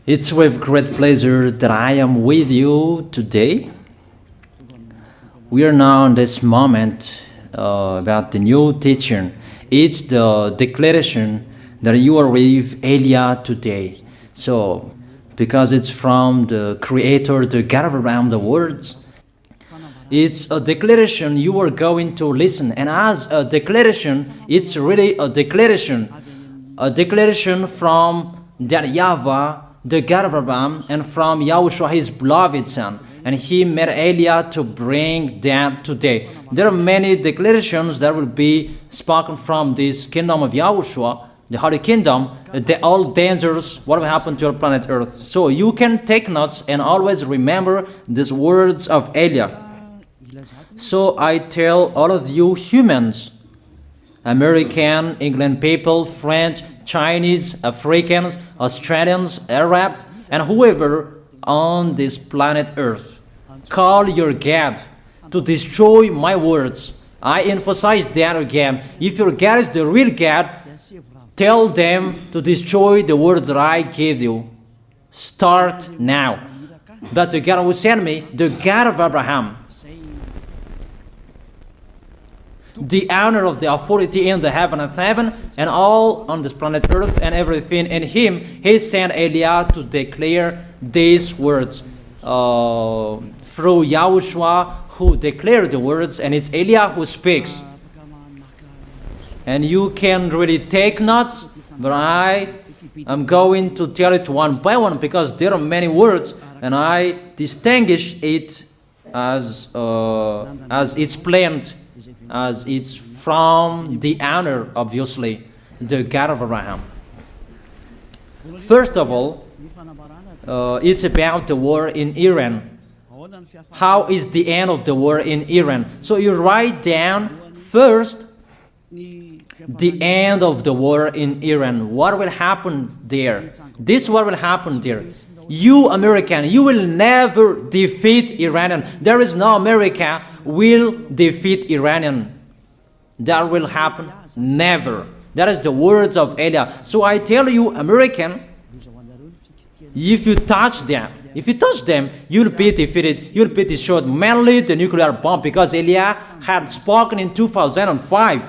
It's with great pleasure that I am with you today. We are now in this moment about the new teaching. It's the declaration that you are with Elia today. So, because it's from the Creator, the God of around the words, it's a declaration you are going to listen. And as a declaration, it's really a declaration from that YAHVAH, the God of Abraham, and from YAHOSHUAH, his beloved son. And he made Elia to bring them today. There are many declarations that will be spoken from this kingdom of YAHOSHUAH, the Holy Kingdom, all dangers, what will happen to your planet Earth. So you can take notes and always remember these words of Elia. So I tell all of you humans, American, England people, French, Chinese, Africans, Australians, Arab, and whoever on this planet Earth, call your God to destroy my words. I emphasize that again. If your God is the real God, tell them to destroy the words that I gave you. Start now. But the God who sent me, the God of Abraham, the honor of the authority in the heaven of heaven and all on this planet Earth and everything in him, he sent Elia to declare these words through YAHOSHUAH, who declared the words, and it's Elia who speaks. And you can really take notes, but I am going to tell it one by one because there are many words, and I distinguish it as it's planned, as it's from the honor, obviously, the God of Abraham. First of all, it's about the war in Iran. How is the end of the war in Iran? So you write down first the end of the war in Iran. What will happen there? This what will happen there. You American, you will never defeat Iranian. There is no America will defeat Iranian. That will happen never. That is the words of Elia. So I tell you, American, if you touch them, you'll be defeated, you'll be destroyed. Mainly the nuclear bomb, because Elia had spoken in 2005.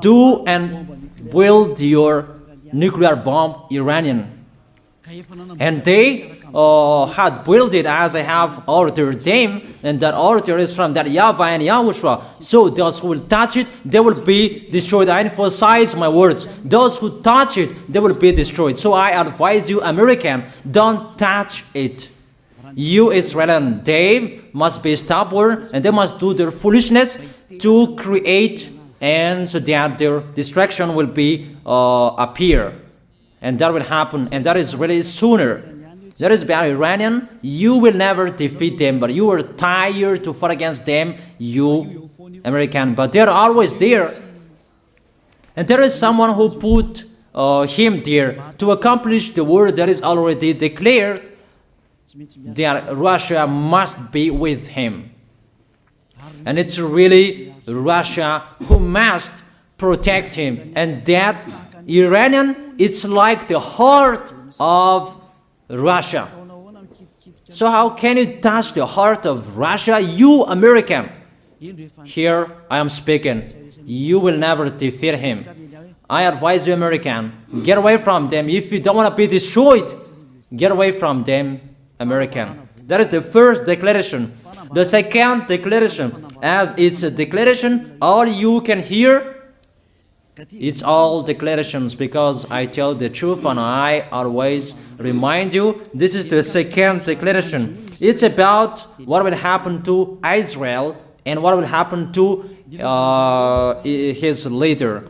Do and build your nuclear bomb, Iranian. And they had built it as I have ordered them, and that order is from that YAHVAH and YAHOSHUAH. So those who will touch it, they will be destroyed. I emphasize my words. Those who touch it, they will be destroyed. So I advise you, American, don't touch it. You Israelis, they must be stubborn, and they must do their foolishness to create, and so that their destruction will be appear. And that will happen, and that is really sooner. That is about Iranian. You will never defeat them, but you are tired to fight against them, you American. But they're always there. And there is someone who put him there to accomplish the word that is already declared, that Russia must be with him. And it's really Russia who must protect him. And that Iranian, it's like the heart of Russia. So how can you touch the heart of Russia? You American. Here I am speaking. You will never defeat him. I advise you, American, get away from them. If you don't want to be destroyed, get away from them, American. That is the first declaration. The second declaration, as it's a declaration, all you can hear, it's all declarations, because I tell the truth and I always remind you, this is the second declaration. It's about what will happen to Israel and what will happen to his leader.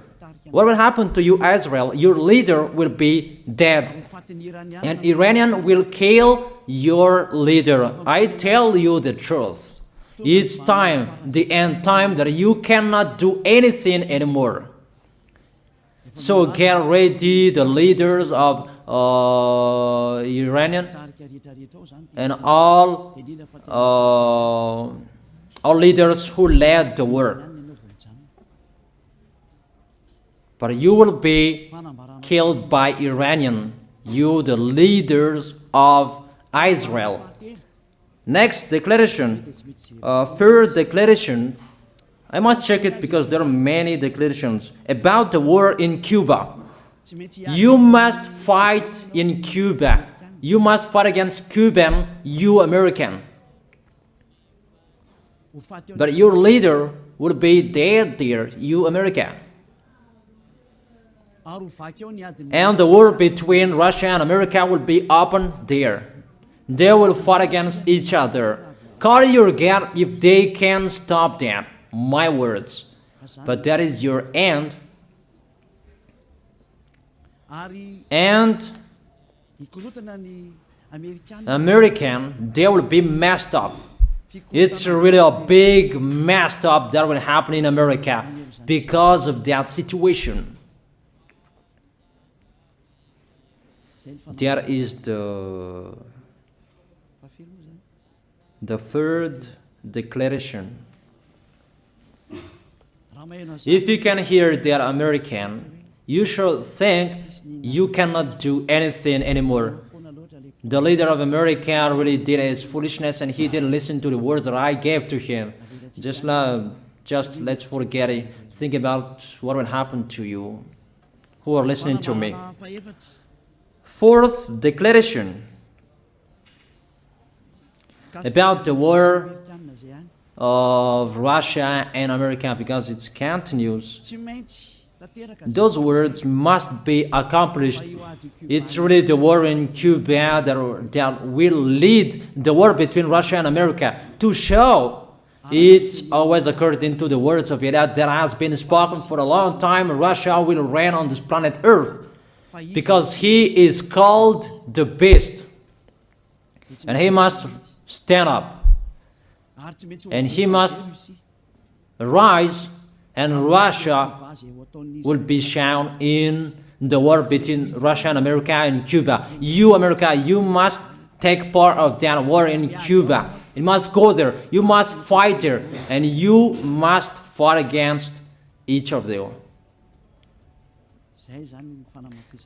What will happen to you, Israel? Your leader will be dead, and Iranian will kill your leader. I tell you the truth. It's time, the end time, that you cannot do anything anymore. So get ready, the leaders of Iranian and all leaders who led the war. But you will be killed by Iranian. you the leaders of Israel. Next declaration, third declaration, I must check it because there are many declarations about the war in Cuba. You must fight in Cuba. You must fight against Cuban, you American. But your leader will be dead there, you America. And the war between Russia and America will be open there. They will fight against each other. Call your God if they can stop that. My words. But that is your end. And American, they will be messed up. It's really a big messed up that will happen in America because of that situation. That is the third declaration. If you can hear that American, you should think you cannot do anything anymore. The leader of America really did his foolishness and he didn't listen to the words that I gave to him. Just let's forget it. Think about what will happen to you who are listening to me. Fourth declaration about the war of Russia and America, because it continues. Those words must be accomplished. It's really the war in Cuba that will lead the war between Russia and America to show it's always according to the words of YAH that has been spoken for a long time. Russia will reign on this planet Earth because he is called the beast and he must stand up and he must rise, and Russia will be shown in the war between Russia and America and Cuba. You, America, you must take part of that war in Cuba. You must go there. You must fight there. And you must fight against each of them.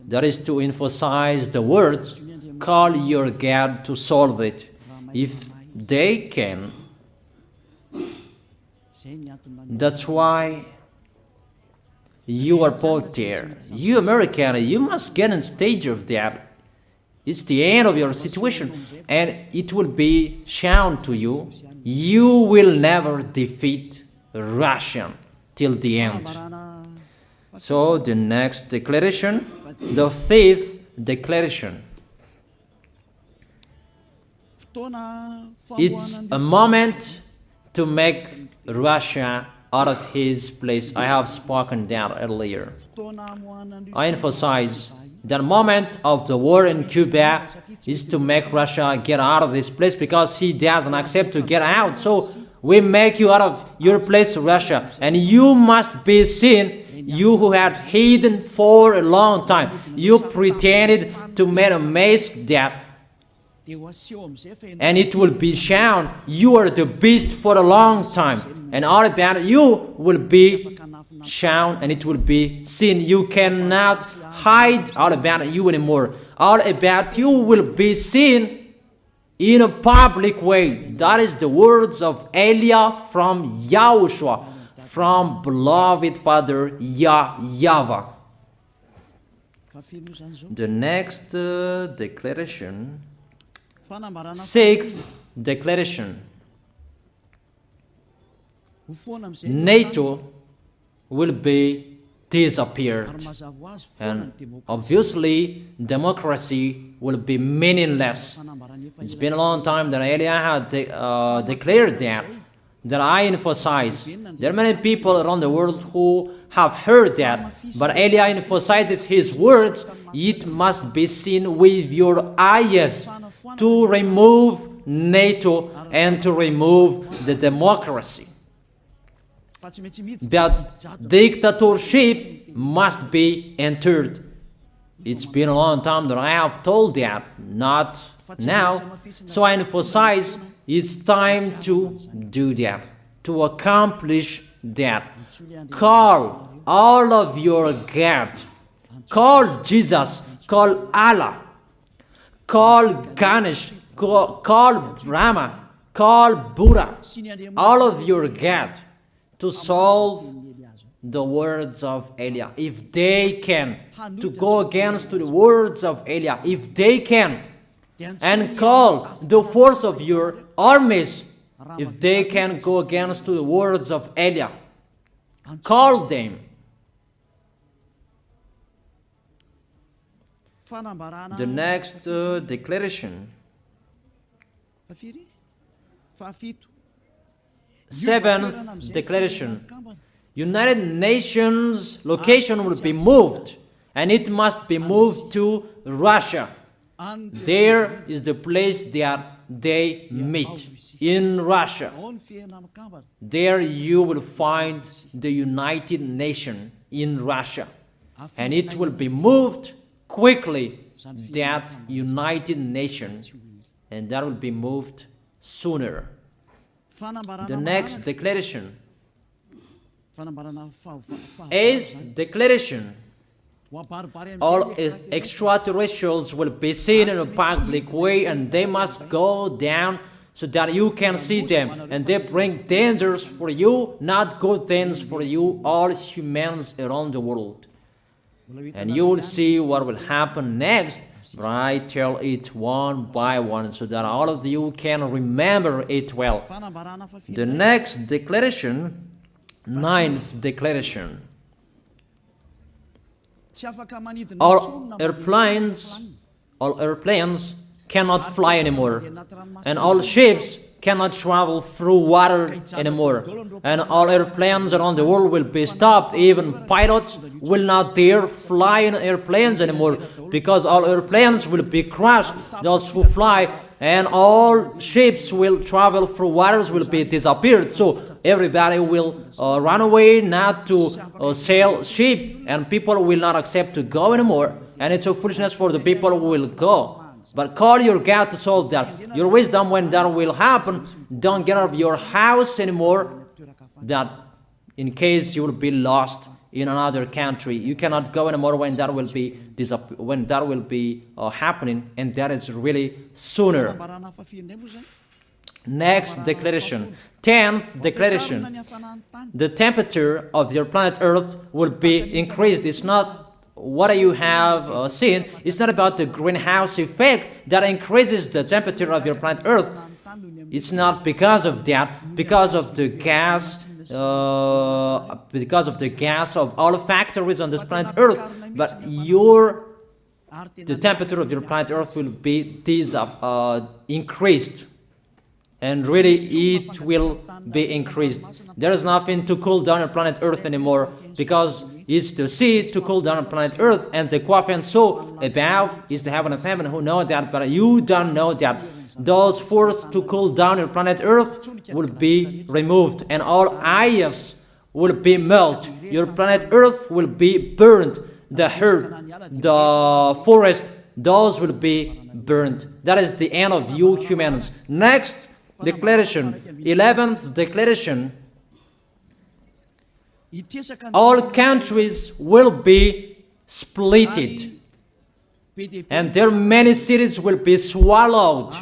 That is to emphasize the words, call your God to solve it. If they can, that's why you are both there. You American, you must get in stage of that. It's the end of your situation and it will be shown to you. You will never defeat Russia till the end. So the next declaration, the fifth declaration. It's a moment to make Russia out of his place. I have spoken that earlier. I emphasize the moment of the war in Cuba is to make Russia get out of this place because he doesn't accept to get out. So we make you out of your place, Russia, and you must be seen. You who had hidden for a long time, you pretended to make a mask that, and it will be shown you are the beast for a long time, and all about you will be shown and it will be seen. You cannot hide all about you anymore. All about you will be seen in a public way. That is the words of Elia from YAHOSHUAH, from beloved Father YAHVAH. The next declaration, sixth declaration. NATO will be disappeared, and obviously democracy will be meaningless. It's been a long time that Elia had declared that I emphasize. There are many people around the world who have heard that, but Elia emphasizes his words. It must be seen with your eyes to remove NATO and to remove the democracy. That dictatorship must be entered. It's been a long time that I have told that, not now. So I emphasize it's time to do that, to accomplish that. Call all of your God. Call Jesus. Call Allah. call Ganesh, call Rama, call Buddha, all of your God, to solve the words of Eliah. If they can, to go against the words of Eliah, if they can, and call the force of your armies, if they can go against the words of Eliah, call them. The next declaration. Seventh declaration. United Nations location will be moved, and it must be moved to Russia. There is the place that they meet, in Russia. There you will find the United Nations in Russia, and it will be moved quickly, that United Nations, and that will be moved sooner. The next declaration. Eighth declaration. All extraterrestrials will be seen in a public way, and they must go down so that you can see them, and they bring dangers for you, not good things for you, all humans around the world. And you will see what will happen next, but I tell it one by one so that all of you can remember it well. The next declaration, ninth declaration. All airplanes cannot fly anymore, and all ships cannot travel through water anymore, and all airplanes around the world will be stopped. Even pilots will not dare fly in airplanes anymore, because all airplanes will be crashed, those who fly, and all ships will travel through waters will be disappeared. So everybody will run away not to sail ship, and people will not accept to go anymore, and it's a foolishness for the people who will go. But call your God to solve that. Your wisdom when that will happen. Don't get out of your house anymore, that in case you will be lost in another country. You cannot go anymore when that will be happening, and that is really sooner. Next declaration. 10th declaration. The temperature of your planet Earth will be increased. It's not what you have seen. It's not about the greenhouse effect that increases the temperature of your planet Earth. It's not because of that, because of the gas, of all factories on this planet Earth. But the temperature of your planet Earth will be increased, and really it will be increased. There is nothing to cool down your planet Earth anymore, because it's the sea to cool down planet Earth, and the Quaf and so above is the heaven of heaven, who know that, but you don't know that. Those forces to cool down your planet Earth will be removed, and all ice will be melted. Your planet Earth will be burned. The earth, the forest, those will be burned. That is the end of you humans. Next declaration, 11th declaration. All countries will be splitted, and their many cities will be swallowed.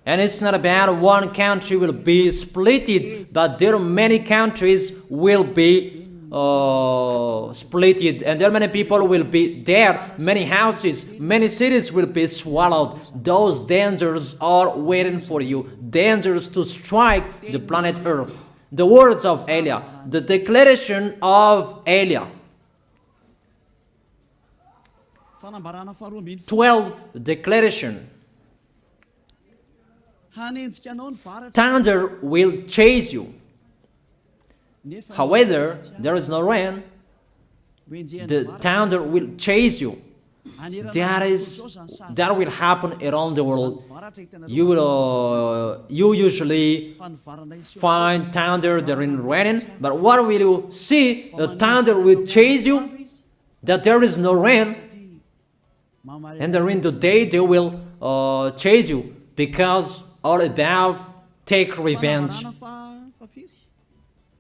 And it's not about one country will be splitted, but there are many countries will be splitted, and there are many people will be there, many houses, many cities will be swallowed. Those dangers are waiting for you, dangers to strike the planet Earth. The words of Eliah, the declaration of Eliah. 12th declaration. Thunder will chase you. However, there is no rain. The thunder will chase you. That will happen around the world. You usually find thunder during raining, but what will you see? The thunder will chase you, that there is no rain, and during the day they will chase you, because all above take revenge.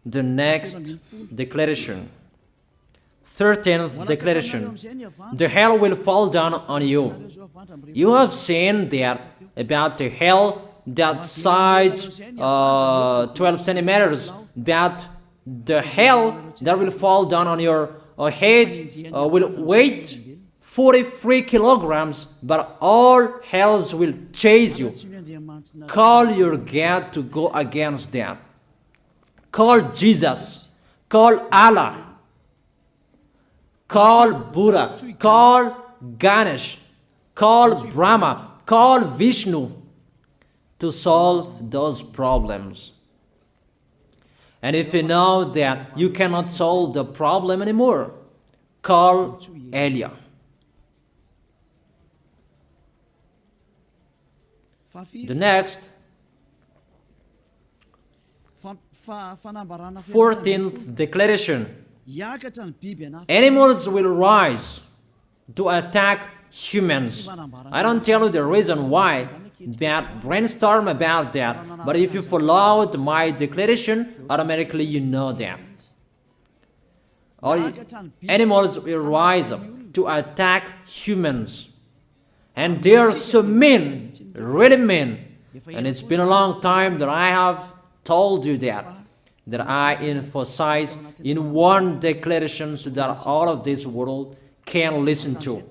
The next declaration. 13th declaration. The hell will fall down on you. You have seen that about the hell that size 12 centimeters, that the hell that will fall down on your head will weight 43 kilograms, but all hells will chase you. Call your God to go against that. Call Jesus. Call Allah. Call Buddha. Call Ganesh. Call Brahma. Call Vishnu to solve those problems. And if you know that you cannot solve the problem anymore, call Elia. The next, 14th declaration. Animals will rise to attack humans. I don't tell you the reason why, but brainstorm about that. But if you followed my declaration, automatically you know that. All animals will rise up to attack humans. And they are so mean, really mean. And it's been a long time that I have told you that I emphasize in one declaration so that all of this world can listen to.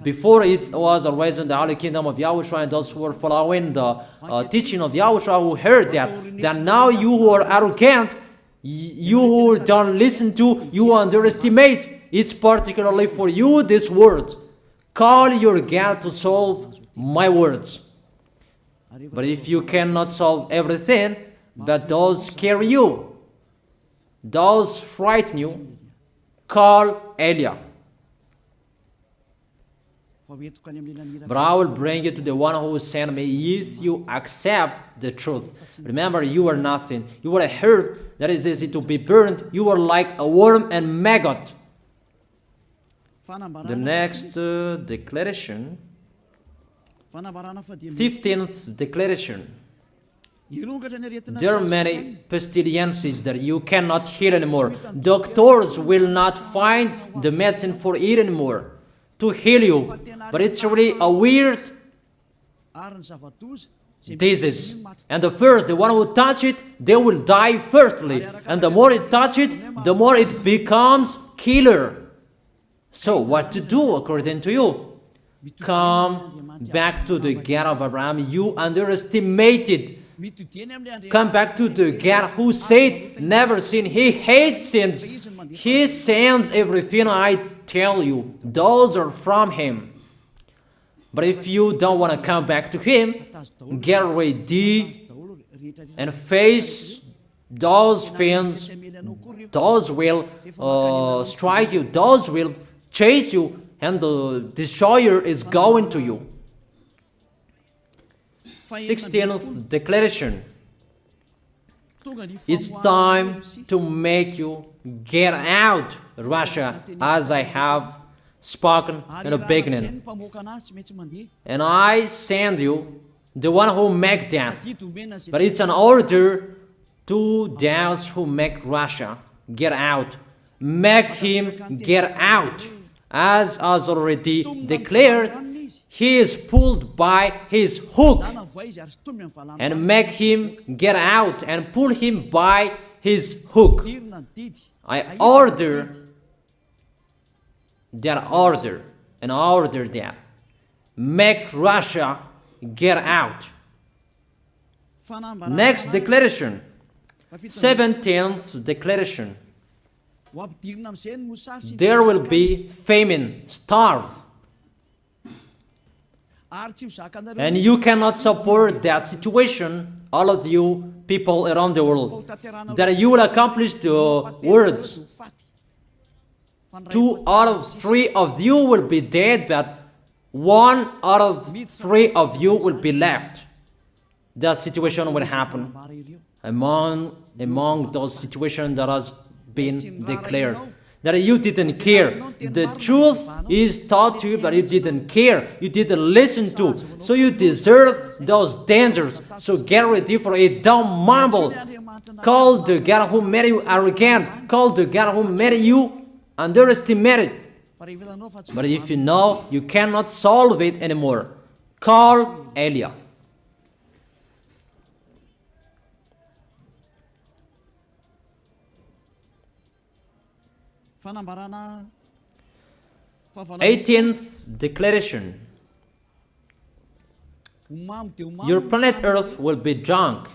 Before it was always in the Holy Kingdom of YAHOSHUAH, and those who were following the teaching of YAHOSHUAH who heard that now you who are arrogant, you who don't listen to, you underestimate. It's particularly for you, this word. Call your God to solve my words. But if you cannot solve everything, but those scare you, those frighten you, call Elia. But I will bring you to the one who sent me if you accept the truth. Remember, you are nothing. You are a herb that is easy to be burned. You are like a worm and maggot. The next declaration, 15th declaration. There are many pestilences that you cannot heal anymore. Doctors will not find the medicine for it anymore to heal you. But it's really a weird disease. And the one who touch it, they will die firstly. And the more it touch it, the more it becomes killer. So what to do according to you? Come back to the God of Abraham. You underestimated. Come back to the God who said, never sin. He hates sins. He sends everything I tell you. Those are from Him. But if you don't want to come back to Him, get ready and face those things. Those will strike you. Those will chase you, and the destroyer is going to you. 16th declaration. It's time to make you get out, Russia, as I have spoken in the beginning. And I send you the one who make that. But it's an order to those who make Russia get out. Make him get out. As already declared, he is pulled by his hook. And make him get out and pull him by his hook. I order that order and order that. Make Russia get out. Next declaration. 17th declaration. There will be famine, starve. And you cannot support that situation, all of you people around the world, that you will accomplish the words. 2 out of 3 of you will be dead, but 1 out of 3 of you will be left. That situation will happen among those situations that has been declared. That you didn't care. The truth is taught to you, but you didn't care. You didn't listen to. So you deserve those dangers. So get ready for it. Don't mumble. Call the God who made you arrogant. Call the God who made you underestimate it. But if you know you cannot solve it anymore, call Eliah. Eighteenth declaration. Your planet Earth will be drunk.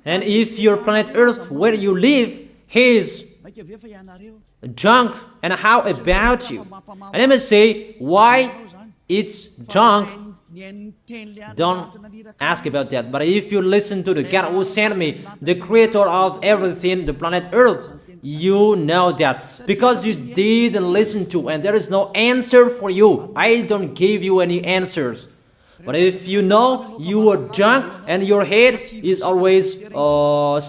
And if your planet Earth where you live is drunk, and how about you? And let me say why it's drunk. Don't ask about that. But if you listen to the God who sent me, the creator of everything, the planet Earth, you know that. Because you didn't listen to, and there is no answer for you. I don't give you any answers. But if you know you are drunk and your head is always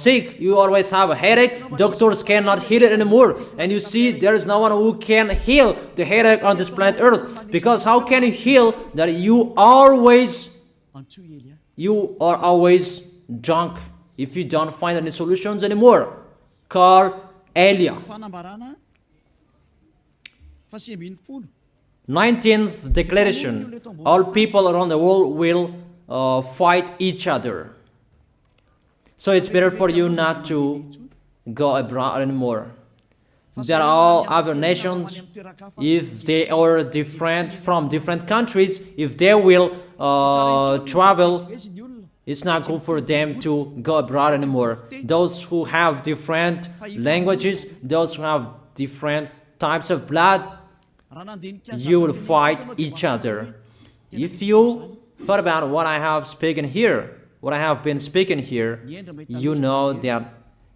sick, you always have a headache, doctors cannot heal it anymore. And you see there is no one who can heal the headache on this planet Earth. Because how can you heal that you are always drunk if you don't find any solutions anymore? Call Eliah. 19th declaration. All people around the world will fight each other. So it's better for you not to go abroad anymore. There are all other nations, if they are different from different countries, if they will travel, it's not good for them to go abroad anymore. Those who have different languages, those who have different types of blood, you will fight each other. If you thought about what I have spoken here, what I have been speaking here, you know that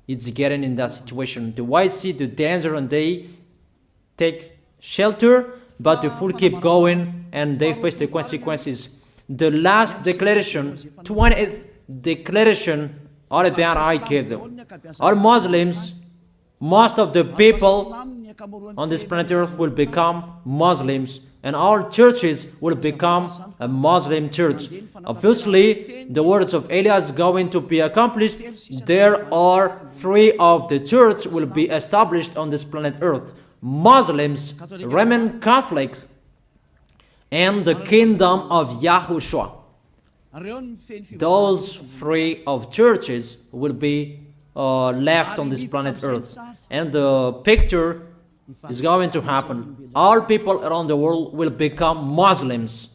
it's getting in that situation. The wise see the danger and they take shelter, but the fool keep going and they face the consequences. The last declaration, 20th declaration, all about I give them. All Muslims, most of the people on this planet Earth will become Muslims, and all churches will become a Muslim church. Obviously, the words of Eliah is going to be accomplished. There are 3 of the church will be established on this planet Earth: Muslims, Roman Catholics, and the kingdom of YAHOSHUAH. Those 3 of churches will be left on this planet Earth, and the picture is going to happen. All people around the world will become Muslims,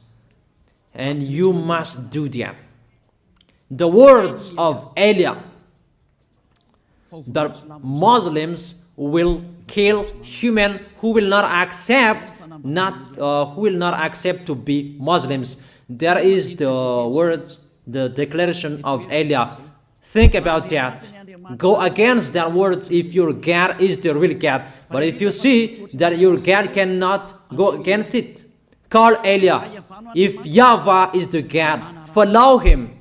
and you must do that. The words of Eliah, that Muslims will kill human who will not accept to be Muslims. That is the words, the declaration of Eliah. Think about that. Go against that words if your God is the real God. But if you see that your God cannot go against it, call Eliah. If YAHVAH is the God, follow him.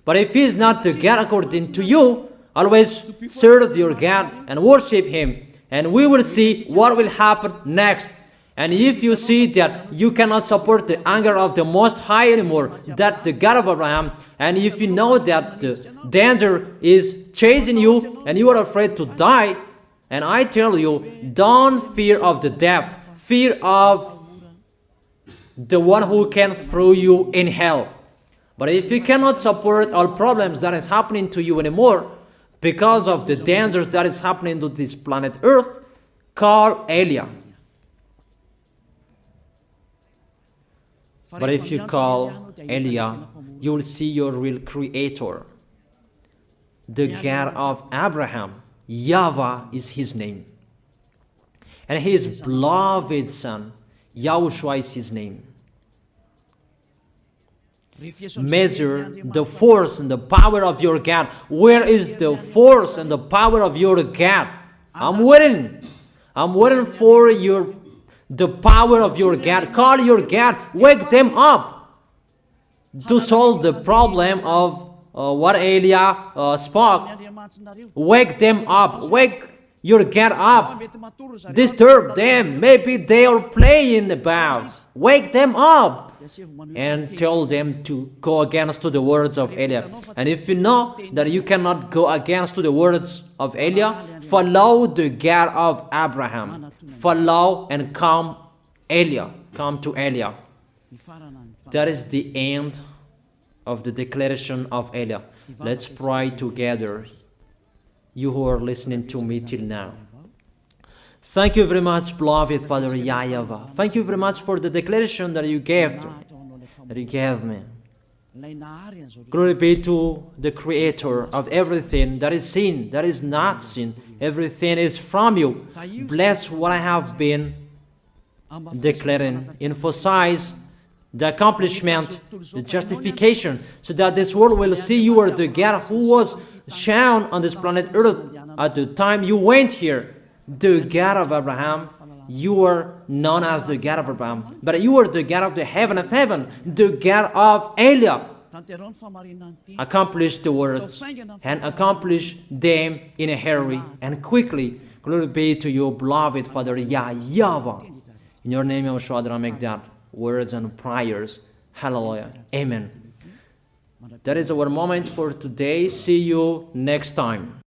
But if he is not the God according to you, always serve your God and worship him. And we will see what will happen next. And if you see that you cannot support the anger of the Most High anymore, that the God of Abraham, and if you know that the danger is chasing you and you are afraid to die, and I tell you, don't fear of the death, fear of the one who can throw you in hell. But if you cannot support all problems that is happening to you anymore, because of the dangers that is happening to this planet Earth, call Eliah. But if you call Eliah, you will see your real creator, the God of Abraham. YAHVAH is his name. And his beloved son, YAHOSHUAH is his name. Measure the force and the power of your God. Where is the force and the power of your God? I'm waiting. I'm waiting for the power of your God. Call your God. Wake them up to solve the problem of what Eliah spoke. Wake them up. Wake your God up. Disturb them. Maybe they are playing about. Wake them up. and tell them to go against to the words of Eliah. And if you know that you cannot go against to the words of Eliah, follow the God of Abraham. Follow and come Eliah. Come to Eliah. That is the end of the declaration of Eliah. Let's pray together, you who are listening to me till now. Thank you very much, beloved Father YAHVAH. Thank you very much for the declaration that you gave to me, that you gave me. Glory be to the Creator of everything that is seen, that is not seen. Everything is from you. Bless what I have been declaring. Emphasize the accomplishment, the justification, so that this world will see you are the God who was shown on this planet Earth at the time you went here. The God of Abraham. You are known as the God of Abraham, but you are the God of the heaven of heaven, the God of Eliah. Accomplish the words and accomplish them in a hurry and quickly. Glory be to you, beloved Father YAHVAH. In your name, YAHOSHUAH, I make that words and prayers. Hallelujah. Amen. That is our moment for today. See you next time.